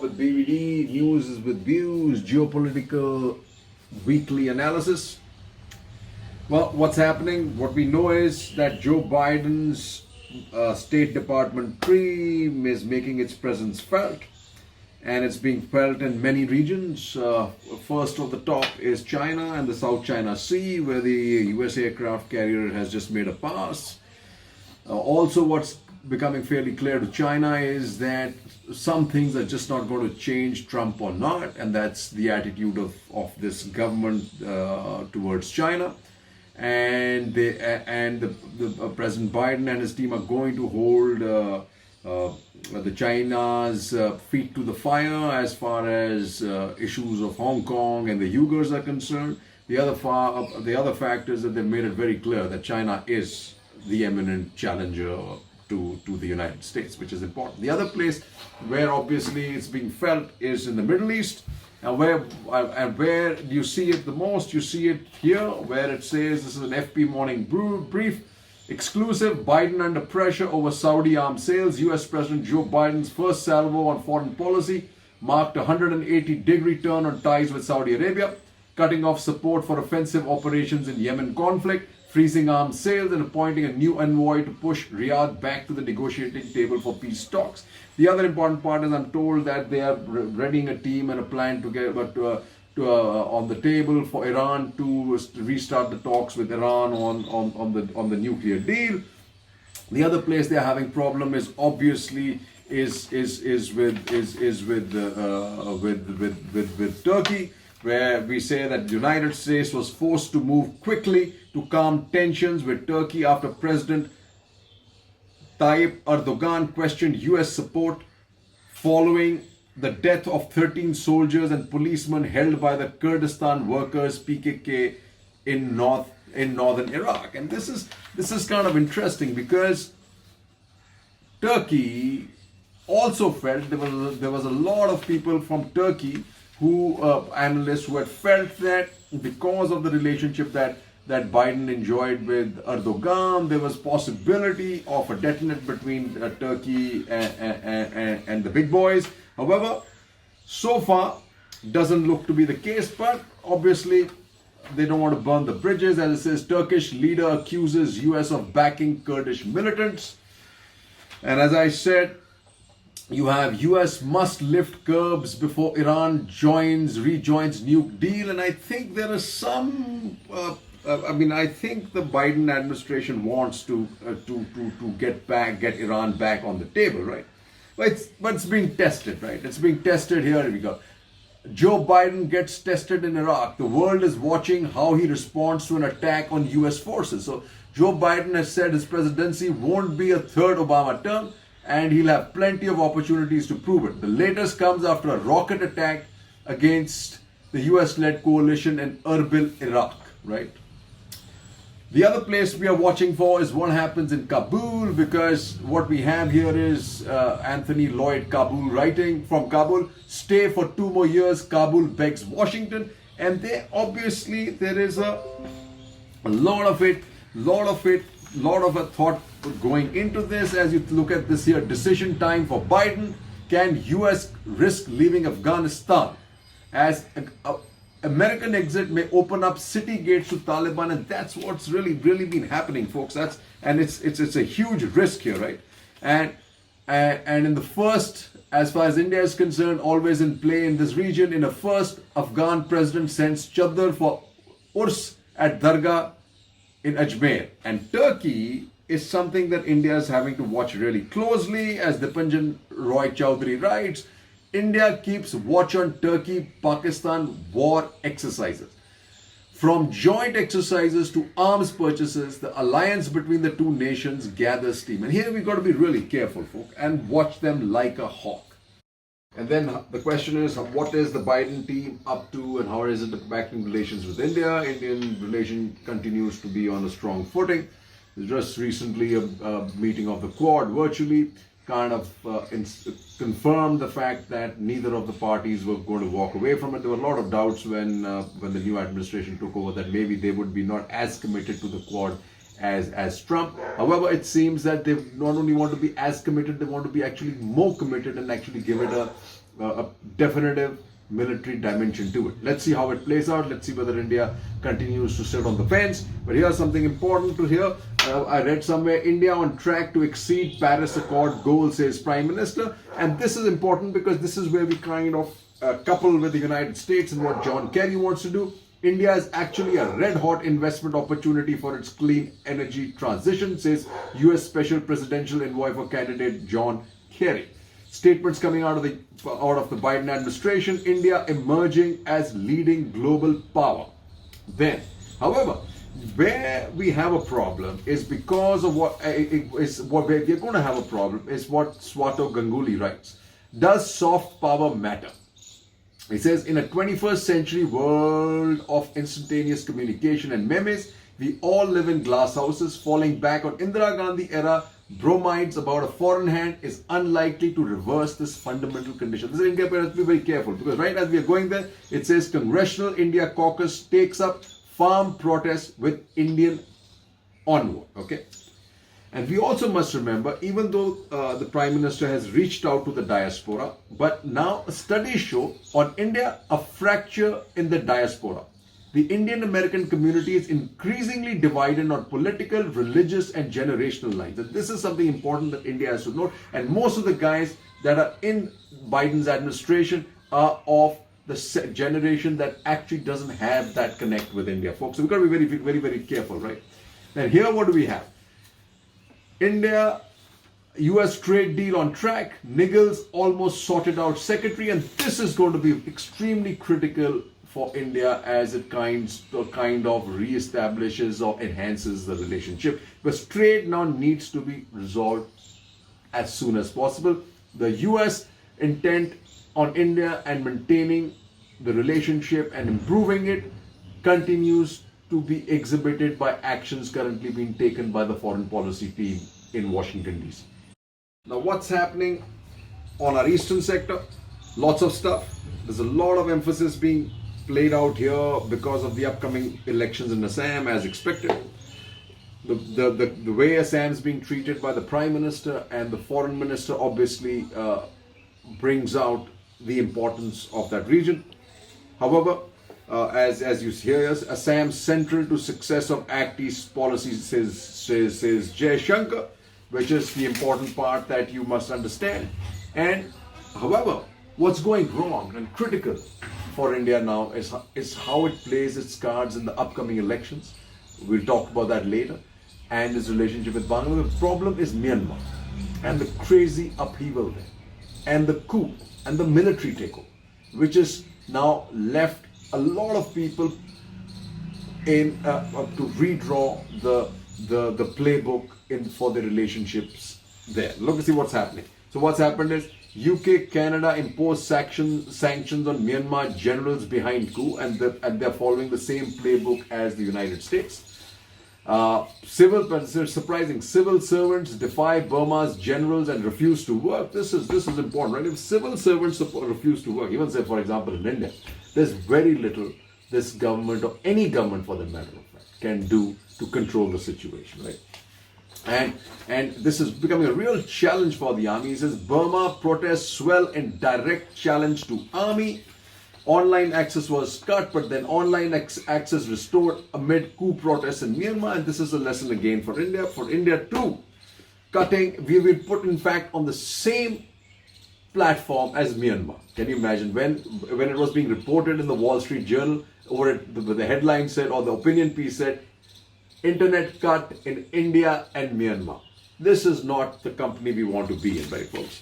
with BBD, news is with views, geopolitical weekly analysis. Well, what's happening? What we know is that Joe Biden's State Department team is making its presence felt, and it's being felt in many regions. First of the top is China and the South China Sea, where the US aircraft carrier has just made a pass. Also, what's becoming fairly clear to China is that some things are just not going to change, Trump or not, and that's the attitude of this government towards China. And the President Biden and his team are going to hold the China's feet to the fire as far as issues of Hong Kong and the Uyghurs are concerned. The other factor is that they've made it very clear that China is the eminent challenger to the United States, which is important. The other place where obviously it's being felt is in the Middle East, and where do you see it the most? You see it here, where it says, this is an FP morning brief, exclusive, Biden under pressure over Saudi arms sales. US President Joe Biden's first salvo on foreign policy marked a 180-degree turn on ties with Saudi Arabia, cutting off support for offensive operations in Yemen conflict, freezing arms sales, and appointing a new envoy to push Riyadh back to the negotiating table for peace talks. The other important part is I'm told that they are readying a team and a plan to get on the table for Iran to restart the talks with Iran on the nuclear deal. The other place they are having problem is obviously with Turkey, where we say that the United States was forced to move quickly to calm tensions with Turkey after President Tayyip Erdogan questioned US support following the death of 13 soldiers and policemen held by the Kurdistan workers PKK in northern Iraq. And this is kind of interesting because Turkey also felt there was a lot of people from Turkey analysts who had felt that because of the relationship that Biden enjoyed with Erdogan, there was possibility of a detonate between Turkey and the big boys. However, so far doesn't look to be the case, but obviously they don't want to burn the bridges. As it says, Turkish leader accuses US of backing Kurdish militants. And as I said, you have US must lift curbs before Iran rejoins nuke deal, and I think there is some. I think the Biden administration wants to get Iran back on the table, right? But it's being tested, right? It's being tested. Here we go. Joe Biden gets tested in Iraq. The world is watching how he responds to an attack on US forces. So Joe Biden has said his presidency won't be a third Obama term, and he'll have plenty of opportunities to prove it. The latest comes after a rocket attack against the US-led coalition in Erbil, Iraq, right? The other place we are watching for is what happens in Kabul, because what we have here is Anthony Lloyd Kabul writing from Kabul, stay for 2 more years, Kabul begs Washington. And there is a lot of a thought going into this. As you look at this here, decision time for Biden. Can US risk leaving Afghanistan? As American exit may open up city gates to Taliban, and that's what's really been happening, folks. It's a huge risk here, right? And in the first, as far as India is concerned, always in play in this region, in the first, Afghan president sends chadar for Urs at Dargah in Ajmer. And Turkey is something that India is having to watch really closely. As Dipanjan Roy Chowdhury writes, India keeps watch on Turkey-Pakistan war exercises. From joint exercises to arms purchases, the alliance between the two nations gathers steam. And here we've got to be really careful, folks, and watch them like a hawk. And then the question is, what is the Biden team up to, and how is it backing relations with India? Indian relation continues to be on a strong footing. There's just recently a meeting of the Quad virtually kind of confirmed the fact that neither of the parties were going to walk away from it. There were a lot of doubts when the new administration took over that maybe they would be not as committed to the Quad as Trump. However, it seems that they not only want to be as committed, they want to be actually more committed and actually give it a definitive military dimension to it. Let's see how it plays out. Let's see whether India continues to sit on the fence. But here's something important to hear. I read somewhere, India on track to exceed Paris Accord goal, says Prime Minister. And this is important because this is where we kind of couple with the United States and what John Kerry wants to do. India is actually a red-hot investment opportunity for its clean energy transition, says US Special Presidential Envoy for candidate John Kerry. Statements coming out of the Biden administration, India emerging as leading global power. Then, however, where we have a problem is because of what where we're going to have a problem is what Swato Ganguly writes. Does soft power matter? He says, in a 21st century world of instantaneous communication and memes, we all live in glass houses. Falling back on Indira Gandhi era bromides about a foreign hand is unlikely to reverse this fundamental condition. This is India, but let's be very careful because right as we are going there, it says Congressional India Caucus takes up farm protest with Indian onward. Okay. And we also must remember, even though the Prime Minister has reached out to the diaspora, but now studies show on India a fracture in the diaspora. The Indian American community is increasingly divided on political, religious, and generational lines. And this is something important that India has to note. And most of the guys that are in Biden's administration are of the generation that actually doesn't have that connect with India, folks. So we've got to be very, very, very careful, right? And here, what do we have? India-US trade deal on track. Niggles almost sorted out secretary, and this is going to be extremely critical for India as it kind of reestablishes or enhances the relationship. Because trade now needs to be resolved as soon as possible. The US intent on India and maintaining the relationship and improving it continues to be exhibited by actions currently being taken by the foreign policy team in Washington, D.C. Now, what's happening on our eastern sector? Lots of stuff. There's a lot of emphasis being played out here because of the upcoming elections in Assam, as expected. The way Assam is being treated by the Prime Minister and the Foreign Minister obviously brings out the importance of that region. However, as you hear, Assam central to success of Act East policies, says Jay Shankar, which is the important part that you must understand. And however, what's going wrong and critical for India now is how it plays its cards in the upcoming elections. We'll talk about that later. And its relationship with Bangladesh. The problem is Myanmar and the crazy upheaval there, and the coup and the military takeover, which is now left a lot of people in to redraw the playbook for the relationships there. Look and see what's happening. So what's happened is UK, Canada imposed sanctions on Myanmar generals behind coup, and they're following the same playbook as the United States. Surprising, civil servants defy Burma's generals and refuse to work. This is important, right? If civil servants refuse to work, even say for example in India, there's very little this government or any government for that matter of fact can do to control the situation, right? And this is becoming a real challenge for the army. He says Burma protests swell in direct challenge to army. Online access was cut, but then online access restored amid coup protests in Myanmar. And this is a lesson again for India. For India too, cutting, we will put in fact on the same platform as Myanmar. Can you imagine when it was being reported in the Wall Street Journal, or the headline said, or the opinion piece said, internet cut in India and Myanmar. This is not the company we want to be in, right, folks?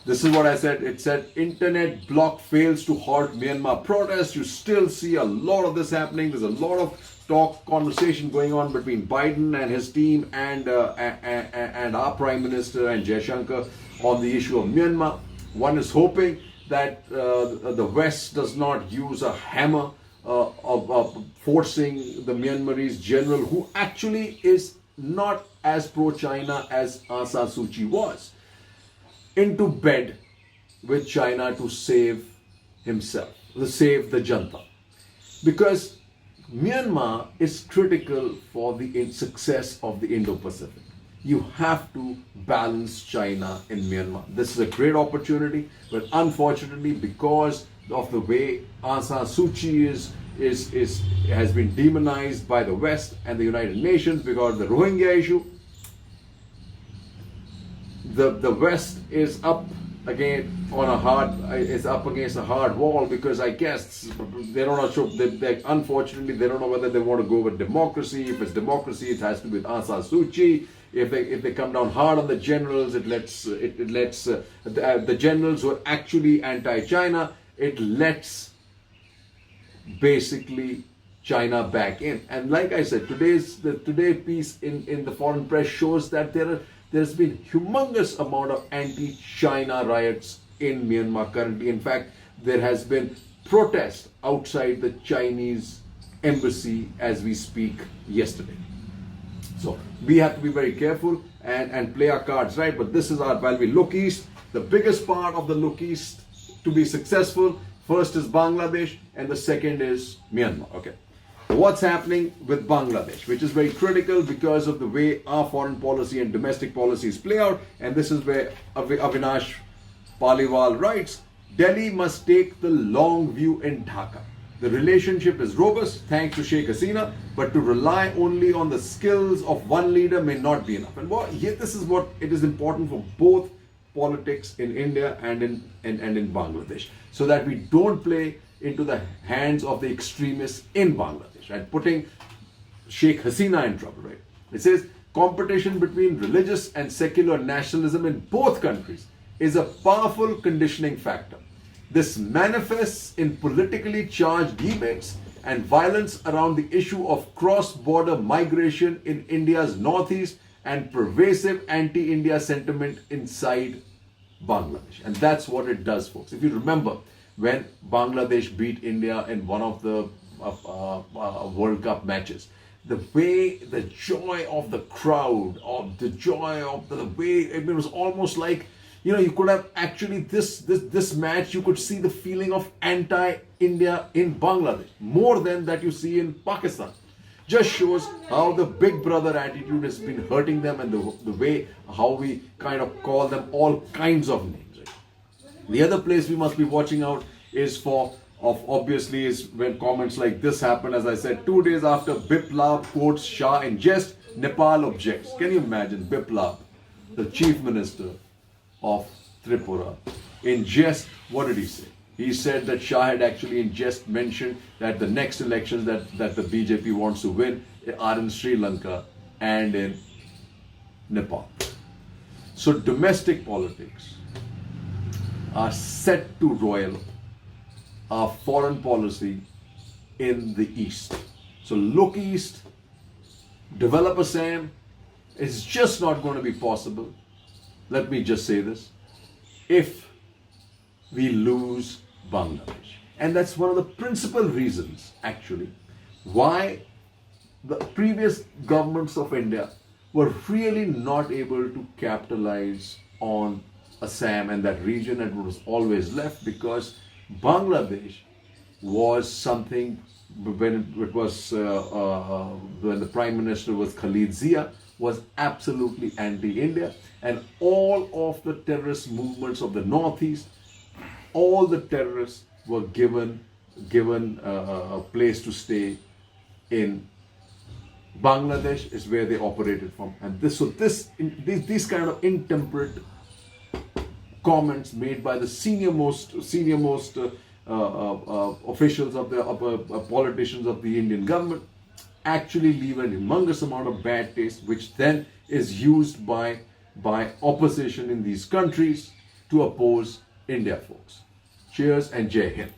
This is what I said. It said internet block fails to halt Myanmar protests. You still see a lot of this happening. There's a lot of conversation going on between Biden and his team and our Prime Minister and Jaishankar on the issue of Myanmar. One is hoping that the West does not use a hammer of forcing the Myanmarese general, who actually is not as pro-China as Aung San Suu Kyi was, into bed with China to save himself, to save the Janta. Because Myanmar is critical for the success of the Indo-Pacific. you have to balance China in Myanmar. This is a great opportunity, but unfortunately, because of the way Aung San Suu Kyi has been demonized by the West and the United Nations because of the Rohingya issue, the West is up again on a hard is up against a hard wall, because I guess they don't know. So unfortunately, they don't know whether they want to go with democracy. If it's democracy, it has to be with Aung San Suu Kyi. If they come down hard on the generals, it lets the generals who are actually anti-China, it lets basically China back in. And like I said, today piece in the foreign press shows that there's been humongous amount of anti-China riots in Myanmar currently. In fact, there has been protest outside the Chinese embassy as we speak yesterday. So we have to be very careful and play our cards right. But this is while we look east, the biggest part of the look east to be successful, first is Bangladesh and the second is Myanmar. Okay. What's happening with Bangladesh, which is very critical because of the way our foreign policy and domestic policies play out. And this is where Avinash Paliwal writes, Delhi must take the long view in Dhaka. The relationship is robust thanks to Sheikh Hasina, but to rely only on the skills of one leader may not be enough. And this is what it is important for both politics in India and in Bangladesh, so that we don't play into the hands of the extremists in Bangladesh, right? Putting Sheikh Hasina in trouble, right? It says competition between religious and secular nationalism in both countries is a powerful conditioning factor. This manifests in politically charged debates and violence around the issue of cross-border migration in India's northeast and pervasive anti-India sentiment inside Bangladesh. And that's what it does, folks. If you remember, when Bangladesh beat India in one of the World Cup matches, the joy of the crowd, the way, it was almost like, you could have actually, this match, you could see the feeling of anti-India in Bangladesh, more than that you see in Pakistan. Just shows how the big brother attitude has been hurting them, and the way how we kind of call them all kinds of names. Right? The other place we must be watching out is obviously is when comments like this happen. As I said, 2 days after Biplab quotes Shah in jest, Nepal objects. Can you imagine Biplab, the chief minister of Tripura, in jest, what did he say? He said that Shah had actually in jest mentioned that the next elections that the BJP wants to win are in Sri Lanka and in Nepal. So domestic politics are set to roil our foreign policy in the East. So look East, develop a SAM. It's just not going to be possible. Let me just say this. If we lose Bangladesh. And that's one of the principal reasons, actually, why the previous governments of India were really not able to capitalize on Assam and that region, and it was always left because Bangladesh was something when the Prime Minister was Khalid Zia, was absolutely anti-India, and all of the terrorist movements of the Northeast, all the terrorists were given a place to stay in Bangladesh is where they operated from. And these kind of intemperate comments made by the senior most officials of the politicians of the Indian government actually leave a humongous amount of bad taste, which then is used by opposition in these countries to oppose India, folks. Cheers and Jai Hind.